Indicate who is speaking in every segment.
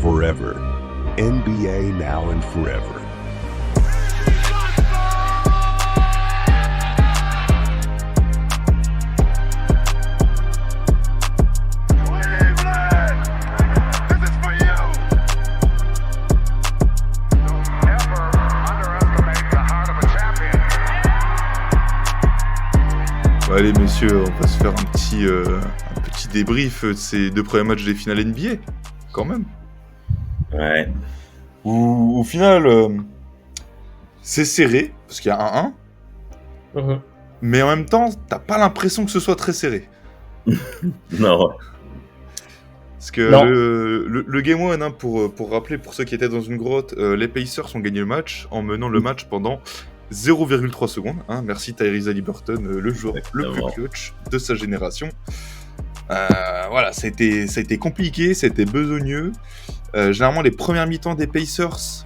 Speaker 1: forever. NBA now and forever.
Speaker 2: Allez messieurs, on va se faire un petit débrief de ces 2 premiers matchs des finales NBA, quand même.
Speaker 3: Ouais.
Speaker 2: Au final, c'est serré, parce qu'il y a 1-1, mais en même temps, t'as pas l'impression que ce soit très serré.
Speaker 3: Non.
Speaker 2: Parce que le Game 1, hein, pour rappeler, pour ceux qui étaient dans une grotte, les Pacers ont gagné le match en menant le match pendant 0,3 secondes. Hein. Merci Tyrese Haliburton, le joueur le plus clutch de sa génération. Voilà, ça a été compliqué, ça a été besogneux. Généralement, les premières mi-temps des Pacers,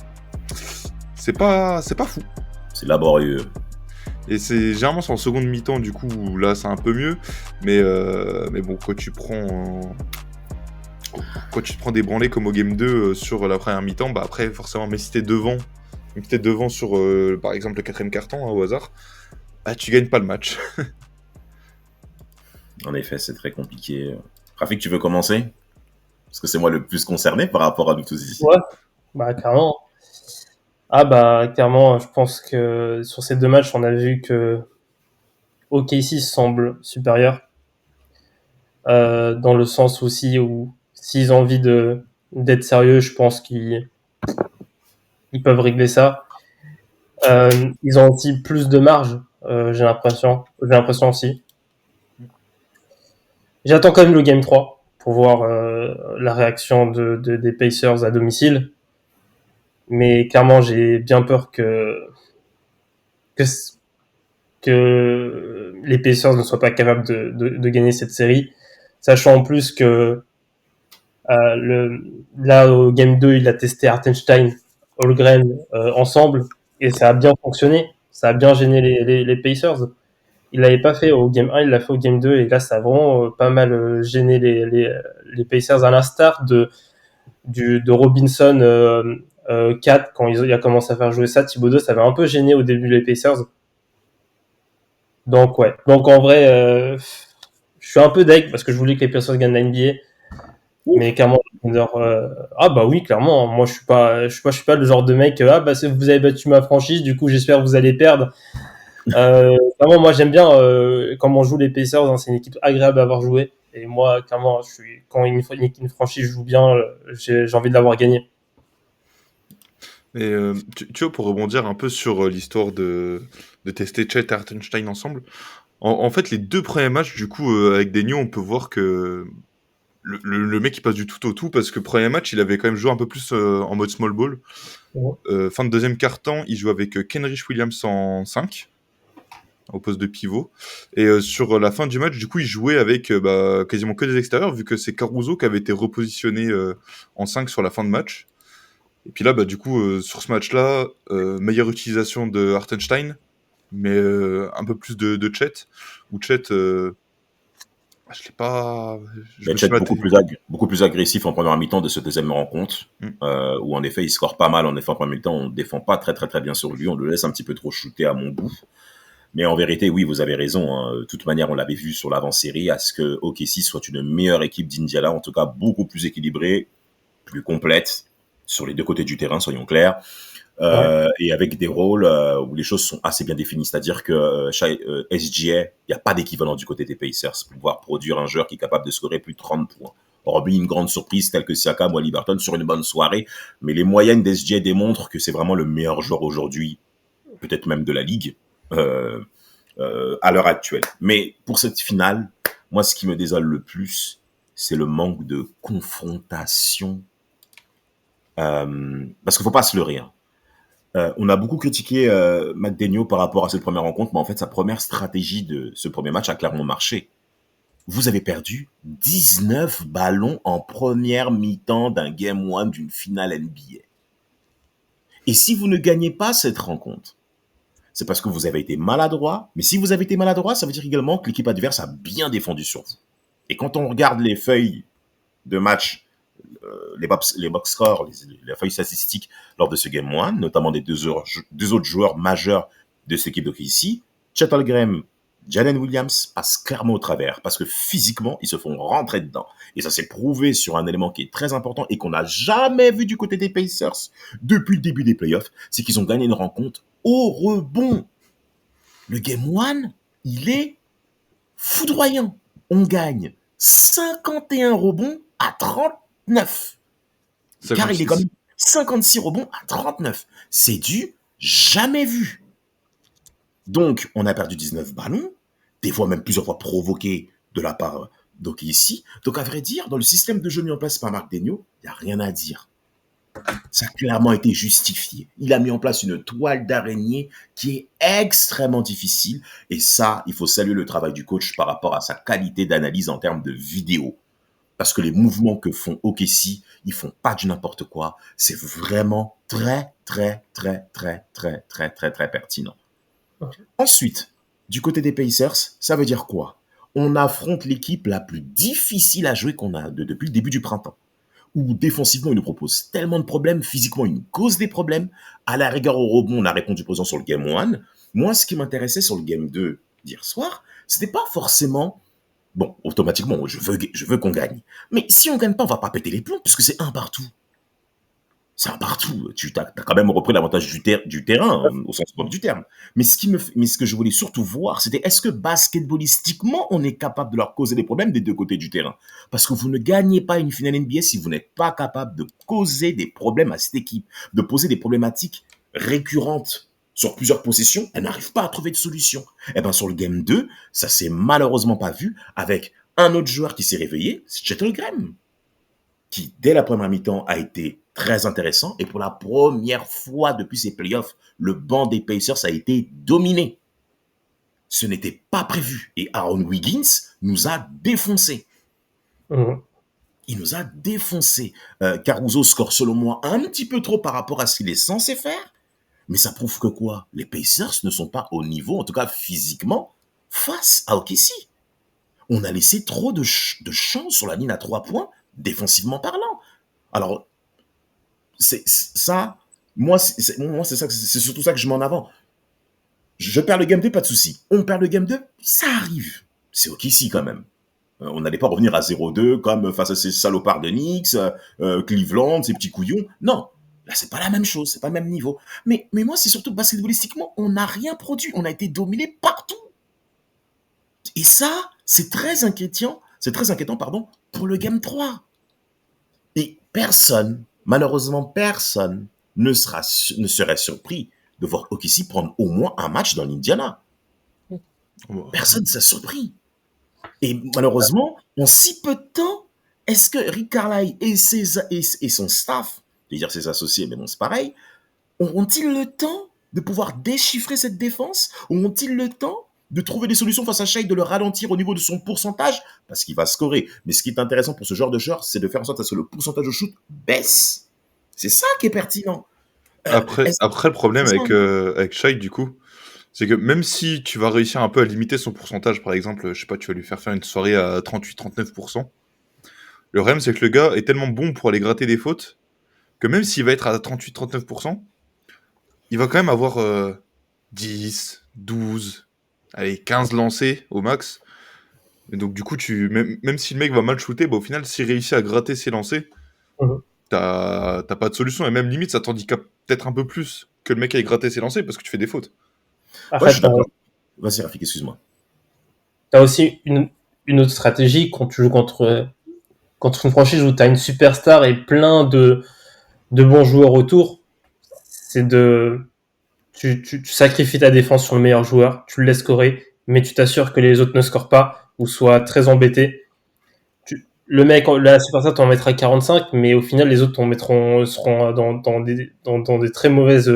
Speaker 2: c'est pas fou.
Speaker 3: C'est laborieux.
Speaker 2: Et généralement c'est en seconde mi-temps, du coup, là c'est un peu mieux. Mais bon, quand tu te prends des branlées comme au Game 2 sur la première mi-temps, bah après, forcément, mais si t'es devant sur, par exemple, le 4ème quart-temps, hein, au hasard, bah tu gagnes pas le match.
Speaker 3: En effet, c'est très compliqué. Rafik, tu veux commencer ? Parce que c'est moi le plus concerné par rapport à nous tous ici.
Speaker 4: Ouais, bah clairement. Clairement, je pense que sur ces 2 matchs, on a vu que OKC semble supérieur. Dans le sens aussi où s'ils ont envie d'être sérieux, je pense qu'ils peuvent régler ça. Ils ont aussi plus de marge, j'ai l'impression aussi. J'attends quand même le Game 3 pour voir la réaction des Pacers à domicile. Mais clairement, j'ai bien peur que les Pacers ne soient pas capables de gagner cette série, sachant en plus que là au Game 2, il a testé Hartenstein, Holmgren ensemble, et ça a bien fonctionné, ça a bien gêné les Pacers. Il l'avait pas fait au Game 1, il l'a fait au Game 2, et là ça a vraiment pas mal gêné les Pacers, à l'instar de Robinson 4, quand il a commencé à faire jouer ça. Thibodeau, ça avait un peu gêné au début les Pacers. Donc ouais, donc en vrai, je suis un peu deg parce que je voulais que les Pacers gagnent la NBA. Mais clairement, oui, clairement. Moi, je suis pas le genre de mec. Vous avez battu ma franchise, du coup, j'espère que vous allez perdre. Clairement, moi, j'aime bien comment jouent les Pacers. Hein, c'est une équipe agréable à avoir joué. Et moi, clairement, quand une franchise joue bien, j'ai envie de l'avoir gagné.
Speaker 2: Et tu vois, pour rebondir un peu sur l'histoire de tester Chet et Hartenstein ensemble, en fait, les 2 premiers matchs, du coup, avec Denio, on peut voir que le mec il passe du tout au tout, parce que premier match il avait quand même joué un peu plus en mode small ball. Fin de 2e quart-temps, il joue avec Kenrich Williams en 5 au poste de pivot, et sur la fin du match, du coup, il jouait avec quasiment que des extérieurs, vu que c'est Caruso qui avait été repositionné en 5 sur la fin de match. Et puis là, du coup, sur ce match-là, meilleure utilisation de Hartenstein, mais un peu plus de Chet, où Chet, je l'ai pas...
Speaker 3: Chet beaucoup plus agressif en première mi-temps de ce 2e rencontre, où en effet, il score pas mal. En effet, en première mi-temps, on ne défend pas très très très bien sur lui, on le laisse un petit peu trop shooter à mon goût. Mais en vérité, oui, vous avez raison. Hein. De toute manière, on l'avait vu sur l'avant-série, à ce que OKC soit une meilleure équipe d'Indiana, en tout cas beaucoup plus équilibrée, plus complète, sur les 2 côtés du terrain, soyons clairs. Et avec des rôles où les choses sont assez bien définies. C'est-à-dire que SGA, il n'y a pas d'équivalent du côté des Pacers pour pouvoir produire un joueur qui est capable de scorer plus de 30 points. Hormis une grande surprise telle que Siakam ou Haliburton sur une bonne soirée, mais les moyennes d'SGA démontrent que c'est vraiment le meilleur joueur aujourd'hui, peut-être même de la ligue, à l'heure actuelle. Mais pour cette finale, moi, ce qui me désole le plus, c'est le manque de confrontation. Parce qu'il ne faut pas se leurrer. Hein. On a beaucoup critiqué McDaniel par rapport à cette première rencontre, mais en fait, sa première stratégie de ce premier match a clairement marché. Vous avez perdu 19 ballons en première mi-temps d'un Game 1 d'une finale NBA. Et si vous ne gagnez pas cette rencontre, c'est parce que vous avez été maladroit. Mais si vous avez été maladroit, ça veut dire également que l'équipe adverse a bien défendu sur vous. Et quand on regarde les feuilles de match les box scores, les feuilles statistiques lors de ce Game 1, notamment des deux autres joueurs majeurs de cette équipe d'OKC, Chet Holmgren, Jalen Williams passent clairement au travers parce que physiquement, ils se font rentrer dedans. Et ça s'est prouvé sur un élément qui est très important et qu'on n'a jamais vu du côté des Pacers depuis le début des playoffs, c'est qu'ils ont gagné une rencontre au rebond. Le Game 1, il est foudroyant. On gagne 51 rebonds à 39. Car il est quand même 56 rebonds à 39. C'est du jamais vu. Donc, on a perdu 19 ballons, des fois même plusieurs fois provoqués de la part d'OKC. Donc, à vrai dire, dans le système de jeu mis en place par Marc Daigneault, il n'y a rien à dire. Ça a clairement été justifié. Il a mis en place une toile d'araignée qui est extrêmement difficile. Et ça, il faut saluer le travail du coach par rapport à sa qualité d'analyse en termes de vidéo. Parce que les mouvements que font OKC, ils font pas du n'importe quoi. C'est vraiment très pertinent. Okay. Ensuite, du côté des Pacers, ça veut dire quoi? On affronte l'équipe la plus difficile à jouer qu'on a depuis le début du printemps. Où défensivement, il nous propose tellement de problèmes, physiquement, il nous cause des problèmes. À la rigueur, au rebond, on a répondu présent sur le Game 1. Moi, ce qui m'intéressait sur le Game 2 d'hier soir, c'était pas forcément... Bon, automatiquement, je veux qu'on gagne. Mais si on gagne pas, on va pas péter les plombs, puisque c'est un partout. C'est un partout. Tu as quand même repris l'avantage du terrain, au sens propre du terme. Mais ce que je voulais surtout voir, c'était est-ce que basketballistiquement, on est capable de leur causer des problèmes des deux côtés du terrain? Parce que vous ne gagnez pas une finale NBA si vous n'êtes pas capable de causer des problèmes à cette équipe, de poser des problématiques récurrentes sur plusieurs possessions. Elle n'arrive pas à trouver de solution. Et bien, sur le Game 2, ça s'est malheureusement pas vu avec un autre joueur qui s'est réveillé, c'est Chet Holmgren, qui, dès la première mi-temps, a été très intéressant. Et pour la première fois depuis ces playoffs, le banc des Pacers a été dominé. Ce n'était pas prévu. Et Aaron Wiggins nous a défoncés. Il nous a défoncés. Caruso score selon moi un petit peu trop par rapport à ce qu'il est censé faire. Mais ça prouve que quoi? Les Pacers ne sont pas au niveau, en tout cas physiquement, face à OKC. On a laissé trop de chance sur la ligne à 3 points, défensivement parlant. Alors, c'est surtout ça que je mets en avant. Je perds le Game 2, pas de souci. On perd le Game 2, ça arrive. C'est OKC quand même. On n'allait pas revenir à 0-2 comme face à ces salopards de Knicks, Cleveland, ces petits couillons. Non. Là, c'est pas la même chose, c'est pas le même niveau. Mais moi, c'est surtout basketballistiquement, on n'a rien produit. On a été dominé partout. Et ça, c'est très inquiétant, pour le Game 3. Et malheureusement personne ne serait surpris de voir OKC prendre au moins un match dans l'Indiana. Personne ne s'est surpris. Et malheureusement, en si peu de temps, est-ce que Rick Carlisle et son staff, je vais dire ses associés, mais bon, c'est pareil, auront-ils le temps de pouvoir déchiffrer cette défense? Auront-ils le temps de trouver des solutions face à Shai, de le ralentir au niveau de son pourcentage? Parce qu'il va scorer. Mais ce qui est intéressant pour ce genre de joueur, c'est de faire en sorte à ce que le pourcentage de shoot baisse. C'est ça qui est pertinent.
Speaker 2: Après, le problème avec Shai, du coup, c'est que même si tu vas réussir un peu à limiter son pourcentage, par exemple, je sais pas, tu vas lui faire une soirée à 38-39%, le problème, c'est que le gars est tellement bon pour aller gratter des fautes que même s'il va être à 38-39%, il va quand même avoir 10, 12, allez, 15 lancés au max. Et donc, du coup, même si le mec va mal shooter, au final, s'il réussit à gratter ses lancers, t'as pas de solution. Et même limite, ça t'handicape peut-être un peu plus que le mec aille gratter ses lancers parce que tu fais des fautes.
Speaker 3: Après, je suis d'accord. Vas-y, Rafik, excuse-moi.
Speaker 4: T'as aussi une autre stratégie quand tu joues contre une franchise où t'as une superstar et plein de bons joueurs autour. C'est tu sacrifies ta défense sur le meilleur joueur, tu le laisses scorer, mais tu t'assures que les autres ne scorent pas ou soient très embêtés. Le mec, la superstar t'en mettra 45, mais au final, les autres seront dans des très mauvaises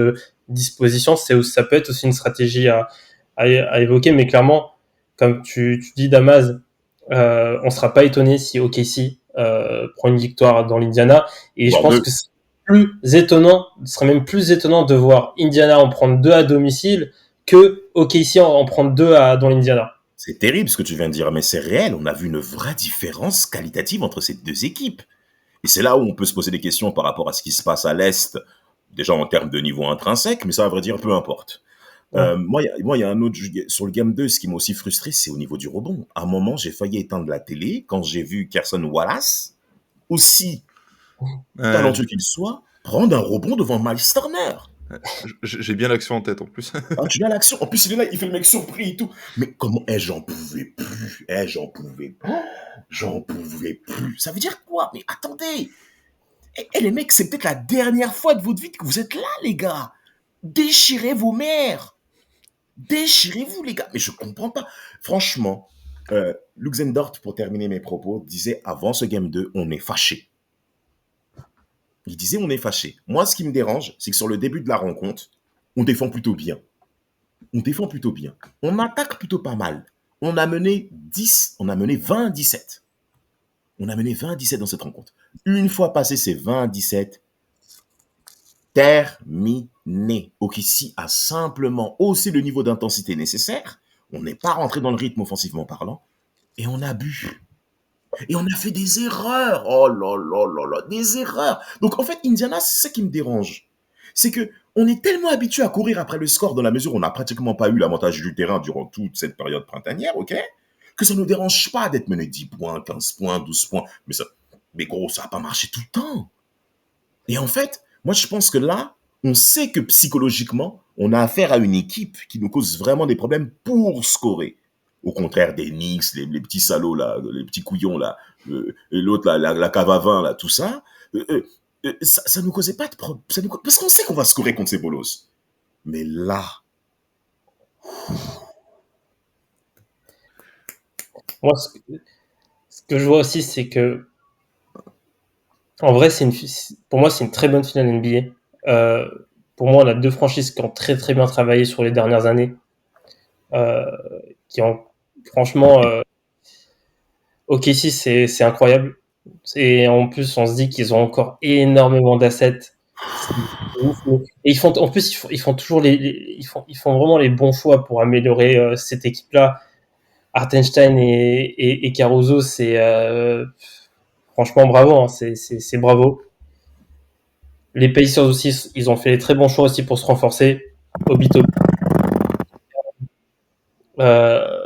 Speaker 4: dispositions. Ça peut être aussi une stratégie à évoquer, mais clairement, comme tu dis, Damas, on sera pas étonné si OKC prend une victoire dans l'Indiana, et je pense que ce serait même plus étonnant de voir Indiana en prendre 2 à domicile que OKC en prendre 2 dans l'Indiana.
Speaker 3: C'est terrible ce que tu viens de dire, mais c'est réel. On a vu une vraie différence qualitative entre ces deux équipes. Et c'est là où on peut se poser des questions par rapport à ce qui se passe à l'Est, déjà en termes de niveau intrinsèque, mais ça, à vrai dire, peu importe. Moi, il y a un autre sur le Game 2, ce qui m'a aussi frustré, c'est au niveau du rebond. À un moment, j'ai failli éteindre la télé quand j'ai vu Carson Wallace, aussi talentueux qu'il soit, prendre un rebond devant Miles Turner.
Speaker 2: J'ai bien l'action en tête en plus.
Speaker 3: Ah, tu viens l'action. En plus, il est là, il fait le mec surpris et tout. Mais comment j'en pouvais plus. J'en pouvais plus. J'en pouvais plus. Ça veut dire quoi? Mais attendez. Les mecs, c'est peut-être la dernière fois de votre vie que vous êtes là, les gars. Déchirez vos mères. Déchirez-vous, les gars. Mais je comprends pas. Franchement, Luxendort, pour terminer mes propos, disait avant ce Game 2, on est fâché. Il disait on est fâché. Moi, ce qui me dérange, c'est que sur le début de la rencontre, on défend plutôt bien. On défend plutôt bien. On attaque plutôt pas mal. On a mené 20-17. On a mené 20-17 dans cette rencontre. Une fois passé ces 20-17, terminé. OKC a simplement haussé le niveau d'intensité nécessaire. On n'est pas rentré dans le rythme offensivement parlant. Et on a bu. Et on a fait des erreurs. Oh là là là là, des erreurs. Donc en fait, Indiana, c'est ça qui me dérange. C'est que on est tellement habitué à courir après le score dans la mesure où on n'a pratiquement pas eu l'avantage du terrain durant toute cette période printanière, ok, que ça ne nous dérange pas d'être mené 10 points, 15 points, 12 points. Mais gros, ça n'a pas marché tout le temps. Et en fait, moi, je pense que là, on sait que psychologiquement, on a affaire à une équipe qui nous cause vraiment des problèmes pour scorer. Au contraire des Knicks, les petits salauds, là, les petits couillons, là, et l'autre, là, la cave à vin, là, tout ça, ça nous causait pas de problème. Parce qu'on sait qu'on va scorer contre ces bolos. Mais là...
Speaker 4: Moi, ce que je vois aussi, c'est que, en vrai, pour moi, c'est une très bonne finale NBA. Pour moi, on a deux franchises qui ont très très bien travaillé sur les dernières années, qui ont franchement, OKC, c'est incroyable. Et en plus, on se dit qu'ils ont encore énormément d'assets. Et en plus, ils font toujours ils font vraiment les bons choix pour améliorer cette équipe-là. Hartenstein et Caruso, c'est franchement bravo, hein, c'est bravo. Les Pacers aussi, ils ont fait les très bons choix aussi pour se renforcer. Obito.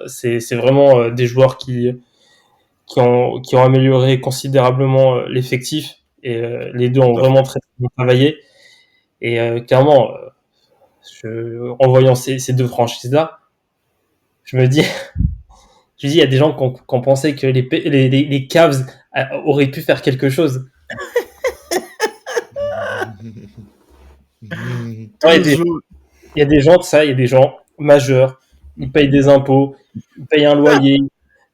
Speaker 4: C'est vraiment des joueurs qui ont amélioré considérablement l'effectif et les deux ont vraiment très, très bien travaillé. Et clairement, en voyant ces deux franchises-là, je me dis, il y a des gens qui ont pensé que les Cavs auraient pu faire quelque chose. Il y a des gens de ça, il y a des gens majeurs, ils payent des impôts, ils payent un loyer,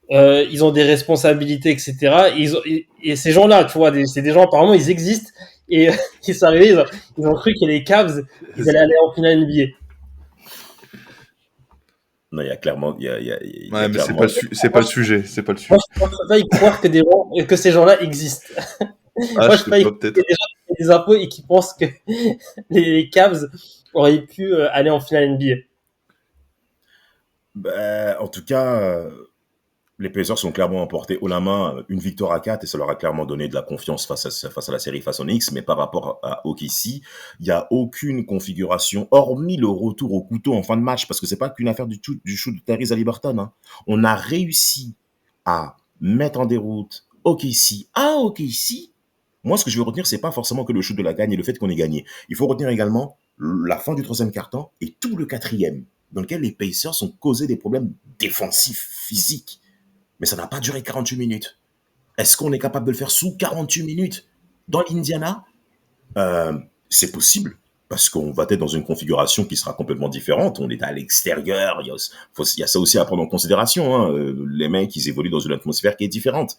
Speaker 4: ils ont des responsabilités, etc. Et ces gens-là, tu vois, c'est des gens, apparemment, ils existent, et ils sont arrivés, ils ont cru que les Cavs, ils allaient aller en finale NBA.
Speaker 3: Non, il y a clairement...
Speaker 2: Ouais, mais c'est pas le sujet. C'est pas le sujet.
Speaker 4: Moi, je ne peux pas y croire que ces gens-là existent. Moi, je peux pas y croire qu'il y a des gens qui payent des impôts et qui pensent que les Cavs auraient pu aller en finale NBA.
Speaker 3: En tout cas, les Pacers sont clairement emportés haut la main, une victoire à 4, et ça leur a clairement donné de la confiance face à la série face aux Knicks. Mais par rapport à OKC, il n'y a aucune configuration, hormis le retour au couteau en fin de match, parce que c'est pas qu'une affaire du shoot de Tyrese Haliburton. Hein. On a réussi à mettre en déroute OKC à OKC. Moi, ce que je veux retenir, c'est pas forcément que le shoot de la gagne et le fait qu'on ait gagné. Il faut retenir également la fin du troisième quart-temps et tout le quatrième, dans lequel les Pacers ont causé des problèmes défensifs, physiques. Mais ça n'a pas duré 48 minutes. Est-ce qu'on est capable de le faire sous 48 minutes dans l'Indiana? C'est possible, parce qu'on va être dans une configuration qui sera complètement différente. On est à l'extérieur, il y a ça aussi à prendre en considération. Hein. Les mecs, ils évoluent dans une atmosphère qui est différente.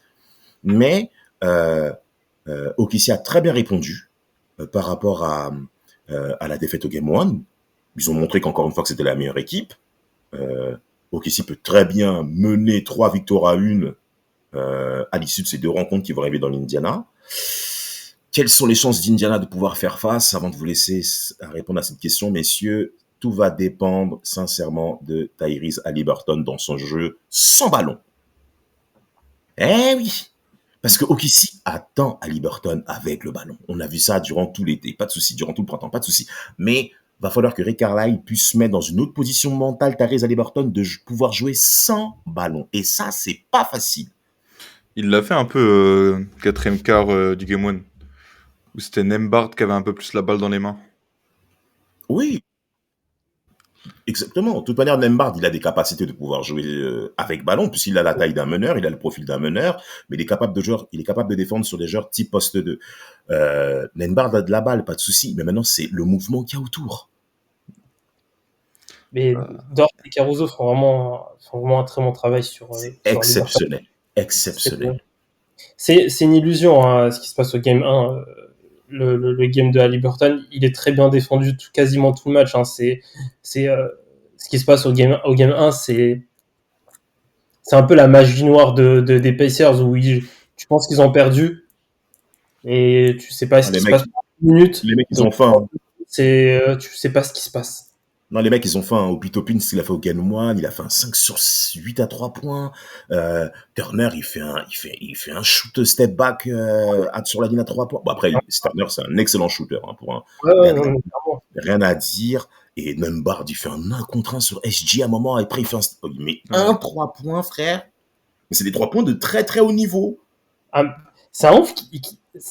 Speaker 3: Mais OKC a très bien répondu par rapport à la défaite au Game 1. Ils ont montré qu'encore une fois que c'était la meilleure équipe. OKC peut très bien mener 3 victoires à 1 à l'issue de ces 2 rencontres qui vont arriver dans l'Indiana. Quelles sont les chances d'Indiana de pouvoir faire face? Avant de vous laisser répondre à cette question, messieurs, tout va dépendre sincèrement de Tyrese Haliburton dans son jeu sans ballon. Eh oui, Parce que OKC attend Haliburton avec le ballon. On a vu ça durant tout l'été, pas de souci, durant tout le printemps, pas de souci. Mais va falloir que Rick Carlisle puisse se mettre dans une autre position mentale, Tyrese Haliburton, de pouvoir jouer sans ballon. Et ça, c'est pas facile.
Speaker 2: Il l'a fait un peu quatrième quart du Game 1, où c'était Nembhard qui avait un peu plus la balle dans les mains.
Speaker 3: Oui, exactement. De toute manière, Nembhard, il a des capacités de pouvoir jouer avec ballon, puisqu'il a la taille d'un meneur, il a le profil d'un meneur, mais il est capable de défendre sur des joueurs type poste 2. Nembhard a de la balle, pas de souci, mais maintenant, c'est le mouvement qu'il y a autour.
Speaker 4: Mais Dort et Caruso font vraiment un très bon travail sur
Speaker 3: Exceptionnel. Exceptionnel.
Speaker 4: C'est une illusion, hein, ce qui se passe au Game 1. Le game de Haliburton, il est très bien défendu quasiment tout le match. Hein. Ce qui se passe au game 1, c'est un peu la magie noire des Pacers où tu penses qu'ils ont perdu et tu sais pas ce qui se passe pour une minute.
Speaker 3: Les mecs, ils ont faim.
Speaker 4: Tu sais pas ce qui se passe.
Speaker 3: Non, les mecs, ils ont faim. Obi Toppin, ce qu'il a fait au Game 1, il a fait un 5 sur 8 à 3 points. Turner, il fait un shoot step back sur la ligne à 3 points. Bon, après, Turner, c'est un excellent shooter. Hein, rien à dire. Et Nembhard, il fait un 1 contre 1 sur SG à un moment. Et après, il met un 3 points, frère. Mais c'est des 3 points de très, très haut niveau.
Speaker 4: C'est un ouf.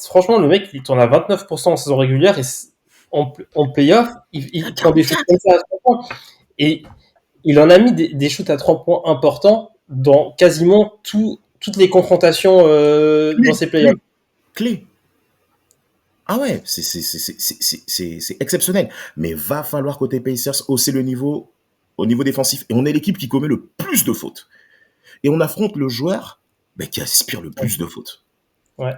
Speaker 4: Franchement, le mec, il tourne à 29% en saison régulière et en playoff, il prend des shoots comme ça à 3 points. Et il en a mis des shoots à 3 points importants dans quasiment toutes les confrontations dans ses playoffs.
Speaker 3: Clé. Ah ouais, c'est exceptionnel. Mais va falloir côté Pacers hausser le niveau au niveau défensif. Et on est l'équipe qui commet le plus de fautes. Et on affronte le joueur qui aspire le plus de fautes.
Speaker 4: Ouais.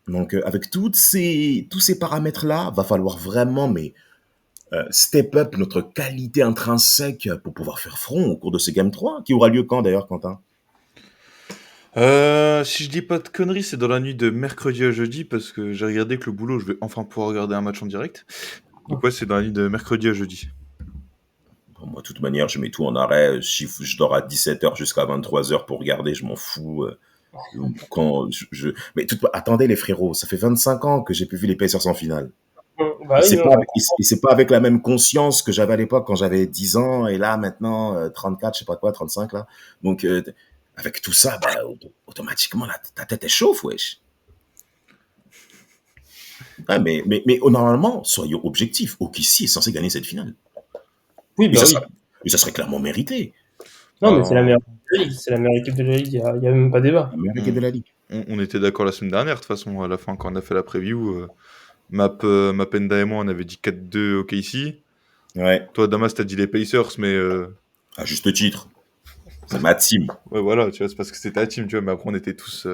Speaker 3: Donc, avec tous ces paramètres-là, va falloir vraiment step up notre qualité intrinsèque pour pouvoir faire front au cours de ce Game 3, qui aura lieu quand d'ailleurs, Quentin ?
Speaker 2: Si je dis pas de conneries, c'est dans la nuit de mercredi à jeudi, parce que j'ai regardé que le boulot, je vais enfin pouvoir regarder un match en direct. Donc ouais, c'est dans la nuit de mercredi à jeudi.
Speaker 3: Bon, moi, de toute manière, je mets tout en arrêt. Je dors à 17h jusqu'à 23h pour regarder, je m'en fous. Mais attendez les frérots, ça fait 25 ans que j'ai plus vu les Pacers en finale. C'est pas avec la même conscience que j'avais à l'époque quand j'avais 10 ans et là maintenant 34, je sais pas quoi, 35 là. Donc avec tout ça, automatiquement ta tête elle chauffe, wesh. Ouais, mais normalement, soyons objectifs. OKC est censé gagner cette finale.
Speaker 4: Oui,
Speaker 3: ça serait clairement mérité.
Speaker 4: Non, mais c'est la meilleure. C'est la meilleure équipe de la Ligue, il n'y a même pas débat.
Speaker 3: La meilleure équipe de la Ligue.
Speaker 2: On était d'accord la semaine dernière, de toute façon, à la fin, quand on a fait la preview. Mapenda et moi, on avait dit 4-2 au KC.
Speaker 3: Ouais.
Speaker 2: Toi, Damas, t'as dit les Pacers, mais...
Speaker 3: À juste titre. C'est ma team.
Speaker 2: Ouais, voilà, tu vois, c'est parce que c'était ta team, tu vois, mais après, on était tous...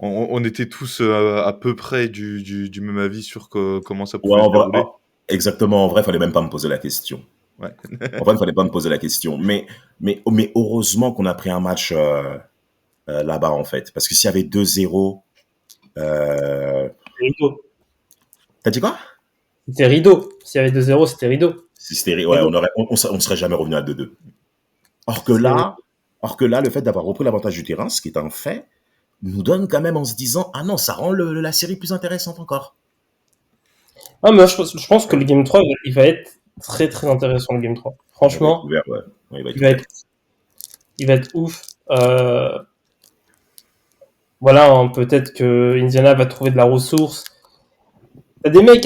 Speaker 2: On était tous à peu près du même avis sur comment ça pouvait se dérouler.
Speaker 3: Exactement, en vrai, il fallait même pas me poser la question.
Speaker 2: Ouais.
Speaker 3: En vrai, il fallait pas me poser la question. Mais heureusement qu'on a pris un match là-bas, en fait. Parce que s'il y avait 2-0...
Speaker 4: Rideau.
Speaker 3: T'as dit quoi ?
Speaker 4: C'était rideau. S'il y avait 2-0, c'était rideau.
Speaker 3: Ouais, on serait jamais revenu à 2-2. Or que là, le fait d'avoir repris l'avantage du terrain, ce qui est un fait, nous donne quand même en se disant « Ah non, ça rend la série plus intéressante encore. »
Speaker 4: Ah, mais je pense que le Game 3, il va être très très intéressant, le Game 3. Franchement, il va être ouf. Voilà, hein, peut-être que Indiana va trouver de la ressource. T'as des mecs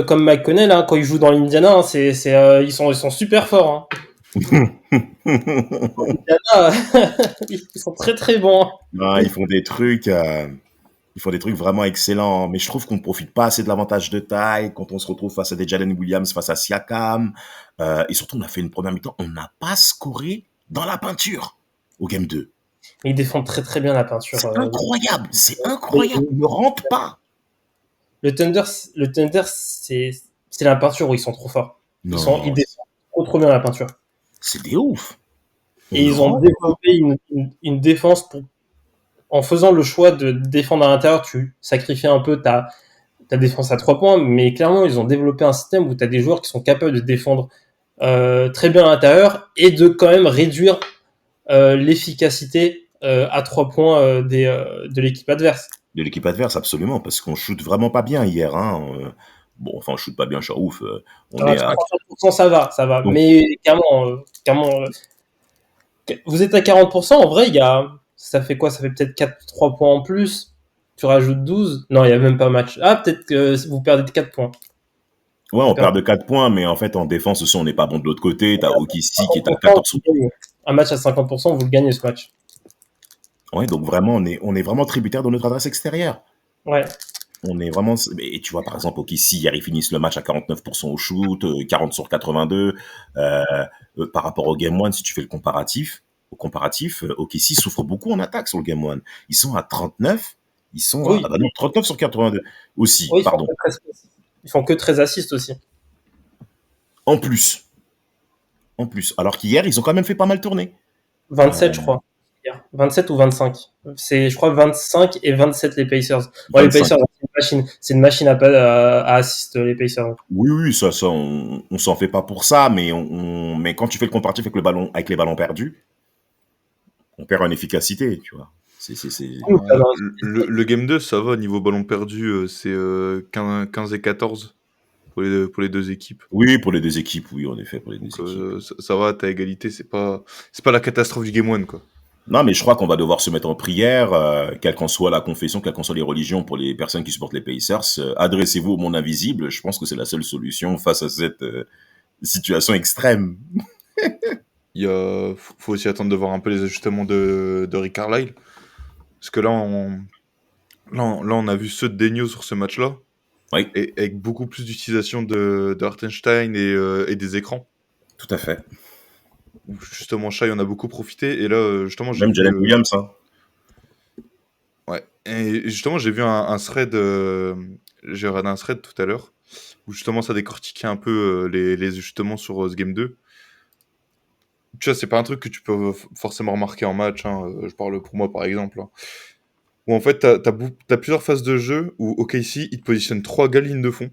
Speaker 4: comme McConnell, hein, quand ils jouent dans l'Indiana, ils sont super forts. Hein. Indiana, ils sont très très bons.
Speaker 3: Non, ils font des trucs vraiment excellents, mais je trouve qu'on ne profite pas assez de l'avantage de taille quand on se retrouve face à des Jalen Williams, face à Siakam. Et surtout, on a fait une première mi-temps, on n'a pas scoré dans la peinture au Game 2.
Speaker 4: Ils défendent très très bien la peinture.
Speaker 3: C'est incroyable, ils ne rentrent pas.
Speaker 4: Le Thunder, c'est la peinture où ils sont trop forts. Ils défendent trop bien la peinture.
Speaker 3: C'est des ouf.
Speaker 4: Et ils ont développé une défense en faisant le choix de défendre à l'intérieur, tu sacrifies un peu ta défense à 3 points, mais clairement, ils ont développé un système où tu as des joueurs qui sont capables de défendre très bien à l'intérieur et de quand même réduire l'efficacité à 3 points de l'équipe adverse.
Speaker 3: De l'équipe adverse, absolument, parce qu'on shoot vraiment pas bien hier. Hein. Bon, enfin, on shoot pas bien, ouf. On
Speaker 4: À
Speaker 3: est à
Speaker 4: 30%, ça va.
Speaker 3: donc,
Speaker 4: Mais clairement, vous êtes à 40%, en vrai, ça fait quoi? Ça fait peut-être 3 points en plus. Tu rajoutes 12. Non, il n'y a même pas match. Ah, peut-être que vous perdez de 4 points.
Speaker 3: ouais, on perd de 4 points, mais en fait, en défense aussi, on n'est pas bon de l'autre côté. T'as OKC qui est à
Speaker 4: 50%,
Speaker 3: 14.
Speaker 4: un match à 50%, vous le gagnez ce match.
Speaker 3: Ouais, donc vraiment, on est vraiment tributaire de notre adresse extérieure.
Speaker 4: Ouais.
Speaker 3: On est vraiment. Et tu vois, par exemple, OKC, hier, ils finissent le match à 49% au shoot, 40 sur 82. Par rapport au Game 1, si tu fais le comparatif, OKC souffre beaucoup en attaque sur le Game 1. Ils sont à 39. Ils sont
Speaker 4: Oui.
Speaker 3: à non, 39 sur 82 aussi,
Speaker 4: Oui,
Speaker 3: pardon.
Speaker 4: Ils font que 13 assists aussi.
Speaker 3: En plus. Alors qu'hier, ils ont quand même fait pas mal tourner.
Speaker 4: 27, je crois. 27 ou 25. C'est, je crois, 25 et 27 les Pacers. Ouais, les
Speaker 3: 25.
Speaker 4: Pacers, c'est une machine à assist, les Pacers.
Speaker 3: Oui, ça, on s'en fait pas pour ça, mais mais quand tu fais le comparatif avec les ballons perdus, on perd en efficacité, tu vois.
Speaker 2: Le Game 2, ça va, niveau ballon perdu, c'est 15 et 14 pour les deux équipes.
Speaker 3: Oui, pour les deux équipes, oui, en effet, pour les deux équipes.
Speaker 2: Ça va, t'as égalité, c'est pas la catastrophe du Game 1, quoi.
Speaker 3: Non, mais je crois qu'on va devoir se mettre en prière, quelle qu'en soit la confession, quelles qu'en soient les religions, pour les personnes qui supportent les Pacers. Adressez-vous au monde invisible. Je pense que c'est la seule solution face à cette situation extrême.
Speaker 2: Faut aussi attendre de voir un peu les ajustements de Rick Carlisle. Parce que là, on a vu ceux de Denio sur ce match-là.
Speaker 3: Oui.
Speaker 2: Et avec beaucoup plus d'utilisation de Hartenstein et des écrans.
Speaker 3: Tout à fait.
Speaker 2: Justement, Shai en a beaucoup profité. Et là, justement,
Speaker 3: Même Jalen Williams, hein.
Speaker 2: Ouais. Et justement, j'ai vu un thread. J'ai regardé un thread tout à l'heure où justement ça décortiquait un peu les ajustements sur ce Game 2. Tu vois, c'est pas un truc que tu peux forcément remarquer en match. Hein. Je parle pour moi, par exemple. Hein. Où en fait, t'as plusieurs phases de jeu où OKC, il te positionne 3 gars ligne de fond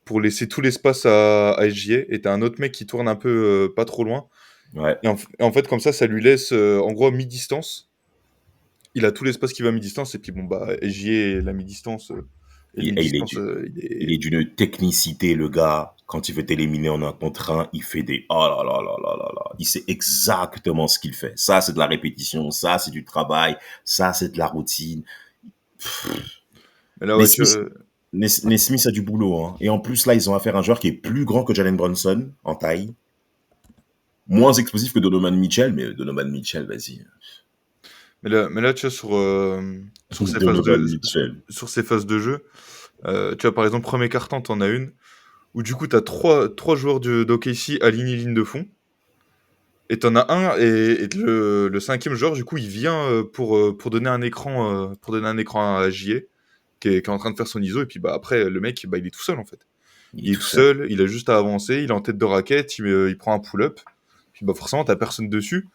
Speaker 2: pour laisser tout l'espace à SGA. Et t'as un autre mec qui tourne un peu pas trop loin.
Speaker 3: Ouais.
Speaker 2: Et en fait, comme ça lui laisse en gros mi-distance. Il a tout l'espace qui va à mi-distance. Et puis bon, bah, SGA, la mi-distance.
Speaker 3: Il est d'une technicité, le gars. Quand il veut t'éliminer en un contre un, il fait des oh là là là là là là. Il sait exactement ce qu'il fait. Ça, c'est de la répétition. Ça, c'est du travail. Ça, c'est de la routine.
Speaker 2: Mais là, ouais,
Speaker 3: Nesmith a du boulot. Hein. Et en plus, là, ils ont affaire à un joueur qui est plus grand que Jalen Brunson en taille. Moins explosif que Donovan Mitchell. Mais Donovan Mitchell, vas-y.
Speaker 2: Mais là, tu vois, sur ces phases de jeu, tu vois, par exemple, premier quart-temps, t'en as une, où du coup, t'as trois joueurs d'OKC alignés ligne de fond, et t'en as un, et le cinquième joueur, du coup, il vient pour donner un écran à JA, qui est en train de faire son ISO, et puis bah, après, le mec, bah, il est tout seul, en fait. Il est tout seul, il a juste à avancer, il est en tête de raquette, il prend un pull-up, puis bah, forcément, t'as personne dessus.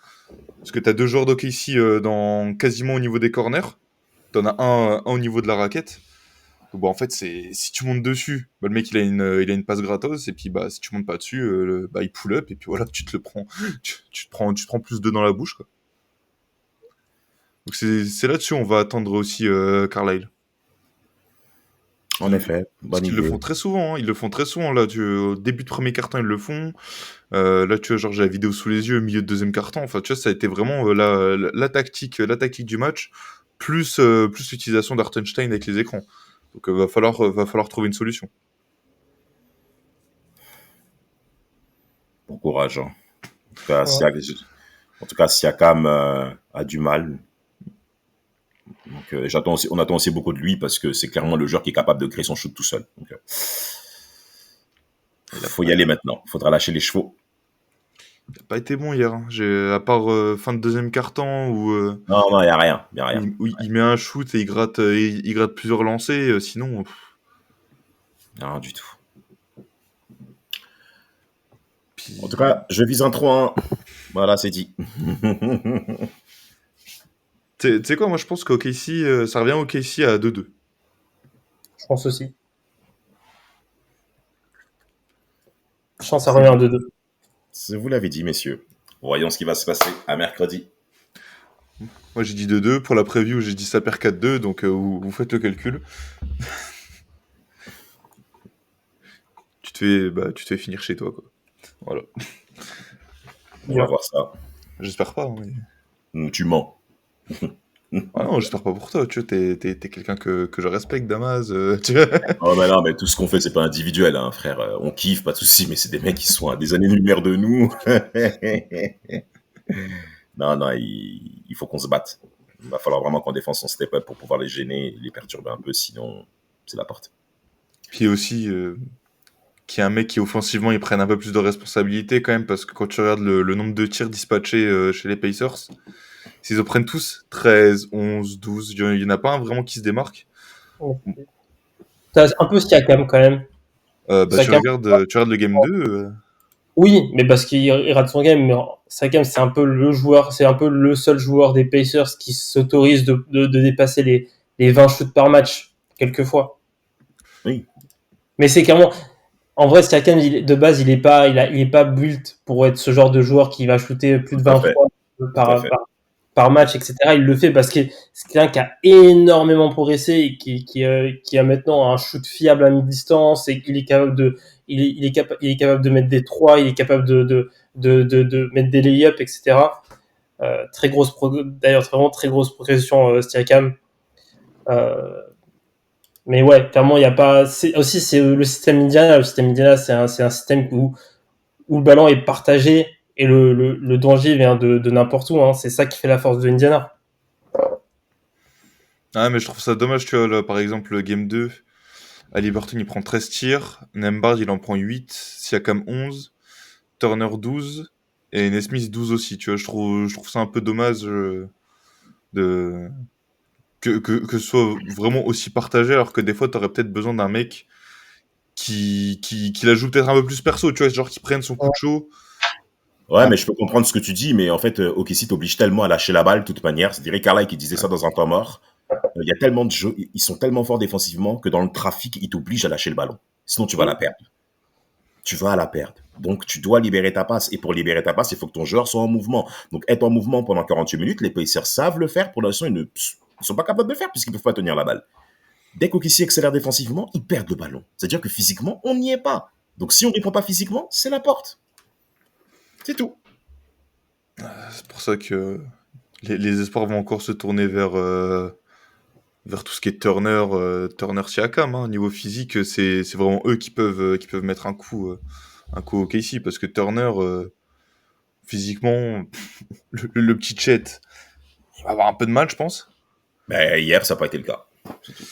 Speaker 2: Parce que t'as deux joueurs d'OKC quasiment au niveau des corners. T'en as un au niveau de la raquette. Donc, bah, en fait, si tu montes dessus, bah, le mec il a une passe gratos. Et puis bah, si tu montes pas dessus, il pull up. Et puis voilà, tu te le prends. Tu te prends plus d'œufs dans la bouche, quoi. Donc c'est là-dessus on va attendre aussi Carlisle.
Speaker 3: En effet,
Speaker 2: Parce qu'ils le font très souvent. Hein. Ils le font très souvent. Là, au début de premier quart-temps, ils le font. Là, tu vois, genre, j'ai la vidéo sous les yeux au milieu de deuxième quart-temps. Enfin, tu vois, ça a été vraiment la tactique du match, plus l'utilisation d'Hartenstein avec les écrans. Donc, va falloir trouver une solution.
Speaker 3: Bon courage. Hein. En tout cas, Siakam a du mal. Donc, on attend aussi beaucoup de lui parce que c'est clairement le joueur qui est capable de créer son shoot tout seul. Donc, il faut y aller maintenant. Il faudra lâcher les chevaux.
Speaker 2: Il n'a pas été bon hier. Hein. À part fin de deuxième quart-temps où.
Speaker 3: Non, il n'y a rien.
Speaker 2: Où il met un shoot et il gratte plusieurs lancers. Sinon.
Speaker 3: Non, du tout. Puis... En tout cas, je vise un 3-1. Voilà, c'est dit.
Speaker 2: Tu sais quoi, moi je pense qu'OKC, ça revient au OKC à 2-2.
Speaker 4: Je pense aussi. Je pense que ça revient à 2-2.
Speaker 3: Vous l'avez dit, messieurs. Voyons ce qui va se passer à mercredi.
Speaker 2: Moi, j'ai dit 2-2. Pour la preview, j'ai dit ça perd 4-2. Donc, vous faites le calcul. Tu te fais finir chez toi, quoi. Voilà.
Speaker 3: On va voir ça.
Speaker 2: J'espère pas. Mais...
Speaker 3: Tu mens.
Speaker 2: Ah non, j'espère pas pour toi. Tu vois, t'es quelqu'un que je respecte, Damas. Tu vois.
Speaker 3: Oh, mais non, mais tout ce qu'on fait, c'est pas individuel, hein, frère. On kiffe, pas de soucis, mais c'est des mecs qui sont à des années-lumière de nous. Non, il faut qu'on se batte. Il va falloir vraiment qu'on défende son step-up pour pouvoir les gêner, les perturber un peu, sinon, c'est la porte.
Speaker 2: Puis aussi, qu'il y a un mec qui, offensivement, il prenne un peu plus de responsabilité quand même, parce que quand tu regardes le nombre de tirs dispatchés chez les Pacers, s'ils en prennent tous 13, 11, 12, il y en a pas un vraiment qui se démarque.
Speaker 4: T'as un peu Siakam quand même.
Speaker 2: Tu regardes le game 2.
Speaker 4: Oui, mais parce qu'il rate son game. Mais Siakam, c'est un peu le joueur, c'est un peu le seul joueur des Pacers qui s'autorise de dépasser les 20 shoots par match, quelquefois.
Speaker 3: Oui.
Speaker 4: Mais c'est clairement... En vrai, Siakam, de base, il est pas built pour être ce genre de joueur qui va shooter plus de 20 fois par match, etc. Il le fait parce que c'est quelqu'un qui a énormément progressé et qui a maintenant un shoot fiable à mi-distance et qu'il est capable il est capable de mettre des 3, il est capable de mettre des lay-ups, etc. D'ailleurs, vraiment très grosse progression, Siakam. Mais ouais, clairement, il y a pas. C'est le système Indiana. Le système Indiana, c'est un système où le ballon est partagé et le danger vient de n'importe où. Hein. C'est ça qui fait la force de Indiana.
Speaker 2: Ah, mais je trouve ça dommage, tu vois, là, par exemple, le game 2, Haliburton, il prend 13 tirs, Nembhard, il en prend 8, Siakam 11, Turner 12, et Nesmith 12 aussi, tu vois, je trouve ça un peu dommage que ce soit vraiment aussi partagé, alors que des fois, t'aurais peut-être besoin d'un mec qui la joue peut-être un peu plus perso, tu vois, genre qui prenne son coup de chaud.
Speaker 3: Ouais, mais je peux comprendre ce que tu dis, mais en fait, OKC t'oblige tellement à lâcher la balle, de toute manière. C'est Rick Carlisle qui disait ça dans un temps mort. Il y a tellement de jeux, ils sont tellement forts défensivement que dans le trafic, ils t'obligent à lâcher le ballon. Sinon, tu vas la perdre. Tu vas la perdre. Donc, tu dois libérer ta passe. Et pour libérer ta passe, il faut que ton joueur soit en mouvement. Donc, être en mouvement pendant 48 minutes, les Pacers savent le faire. Pour l'instant, ils ne sont pas capables de le faire puisqu'ils ne peuvent pas tenir la balle. Dès qu'OKC accélère défensivement, ils perdent le ballon. C'est-à-dire que physiquement, on n'y est pas. Donc, si on ne répond pas physiquement, c'est la porte. C'est tout.
Speaker 2: C'est pour ça que les espoirs vont encore se tourner vers tout ce qui est Turner Siakam. Hein. Niveau physique, c'est vraiment eux qui peuvent mettre un coup au Casey, parce que Turner, physiquement, le petit Chet, il va avoir un peu de mal, je pense.
Speaker 3: Mais hier, ça n'a pas été le cas. C'est tout.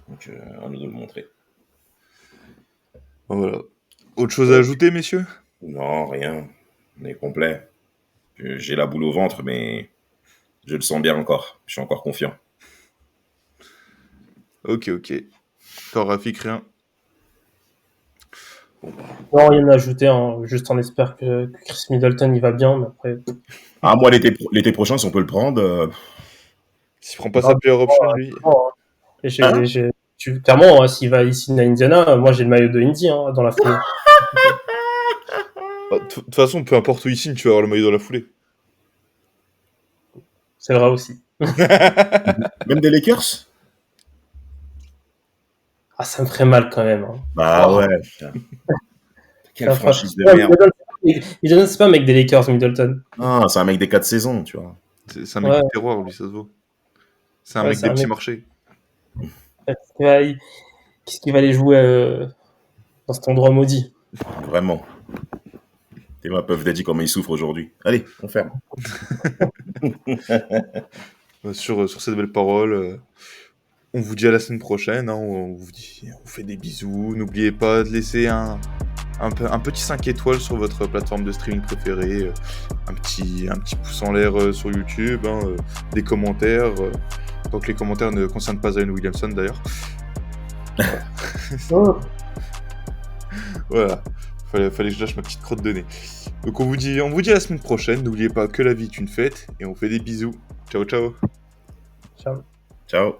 Speaker 3: Donc, à nous de le montrer.
Speaker 2: Voilà. Autre chose à ajouter, messieurs ?
Speaker 3: Non, rien. On est complet. J'ai la boule au ventre, mais je le sens bien encore. Je suis encore confiant.
Speaker 2: Ok. Toi, Rafik, rien ?
Speaker 4: Non, rien à ajouter. Hein. Juste on espère que Chris Middleton il va bien, mais après.
Speaker 3: Ah, moi, l'été prochain, si on peut le prendre.
Speaker 2: S'il prend pas sa player option, lui.
Speaker 4: Clairement, hein, s'il va ici à Indiana, moi j'ai le maillot de Indy dans la foulée.
Speaker 2: De toute façon, peu importe où il signe, tu vas avoir le maillot dans la foulée.
Speaker 4: C'est vrai aussi.
Speaker 3: Même des Lakers ?
Speaker 4: Ah, ça me ferait mal quand même. Hein.
Speaker 3: Bah ouais, putain. Quelle franchise de merde.
Speaker 4: Middleton, c'est pas un mec des Lakers, Middleton.
Speaker 3: Ah, c'est un mec des 4 saisons, tu vois.
Speaker 2: C'est un mec du terroir, lui, ça se voit. C'est un mec des petits marchés.
Speaker 4: Qu'est-ce qu'il va aller jouer dans cet endroit maudit ?
Speaker 3: Vraiment. T'es ma Puff Daddy comment il souffre aujourd'hui. Allez, on ferme.
Speaker 2: Sur ces belles paroles, on vous dit à la semaine prochaine. Hein, on fait des bisous. N'oubliez pas de laisser un petit 5 étoiles sur votre plateforme de streaming préférée. Un petit pouce en l'air sur YouTube. Hein, des commentaires. Tant que les commentaires ne concernent pas Zion Williamson d'ailleurs. Voilà. Fallait que je lâche ma petite crotte de nez. Donc on vous dit à la semaine prochaine. N'oubliez pas que la vie est une fête. Et on fait des bisous. Ciao.
Speaker 3: Ciao.